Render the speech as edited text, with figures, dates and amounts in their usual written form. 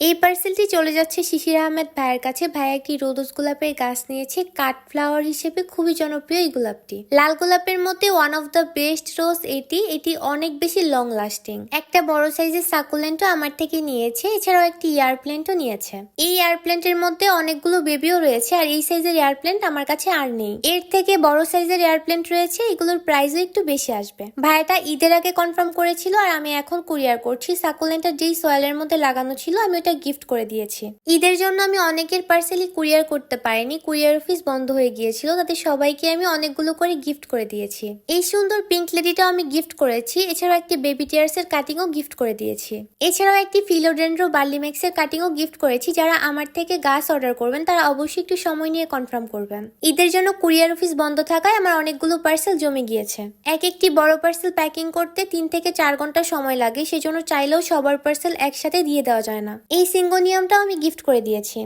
এই পার্সেলটি চলে যাচ্ছে শিশির আহমেদ ভাইয়ের কাছে। ভাই একটি রোদস গোলাপের গাছ নিয়েছে কাট ফ্লাওয়ার হিসেবে, খুবই জনপ্রিয় এই গোলাপটি। লাল গোলাপের মধ্যে ওয়ান অফ দ্য বেস্ট রোজ এটি অনেক বেশি লং লাস্টিং। একটা বড় সাইজের সাকুলেন্টও আমার থেকে নিয়েছে, এছাড়াও একটি এয়ার প্ল্যান্টও নিয়েছে। এই এয়ার প্ল্যান্টের মধ্যে অনেকগুলো বেবিও রয়েছে, আর এই সাইজের এয়ার প্ল্যান্ট আমার কাছে আর নেই। এর থেকে বড় সাইজের এয়ার প্ল্যান্ট রয়েছে, এগুলোর প্রাইসও একটু বেশি আসবে। ভাইটা ঈদের আগে কনফার্ম করেছিল, আর আমি এখন কুরিয়ার করছি। সাকুলেন্টটা যেই সয়েলের মধ্যে লাগানো ছিল আমি ওটা গিফট করে দিয়েছি। ঈদের জন্য আমি অনেকের পার্সেলই কুরিয়ার করতে পারিনি, কুরিয়ার অফিস বন্ধ হয়ে গিয়েছিল, তাদের সবাইকে আমি অনেকগুলো করে গিফট করে দিয়েছি। এই সুন্দর পিঙ্ক লেডিটাও আমি গিফট করেছি, এছাড়াও একটি বেবি টিয়ার্স এর কাটিংও গিফট করে দিয়েছি। এছাড়াও একটি ফিলোডেন্ড্রো বার্লিমেক্স এর কাটিংও গিফট করেছি। যারা আমার থেকে গাছ অর্ডার করবেন তারা অবশ্যই একটু সময় নিয়ে কনফার্ম করবেন। ঈদের জন্য কুরিয়ার অফিস বন্ধ থাকায় আমার অনেকগুলো পার্সেল জমে গিয়েছে। একটি বড় পার্সেল প্যাকিং করতে 3 থেকে 4 ঘন্টা সময় লাগে, সেজন্য চাইলেও সবার পার্সেল একসাথে দিয়ে দেওয়া যায় না। এই সিঙ্গোনিয়ামটাও আমি গিফট করে দিয়েছি।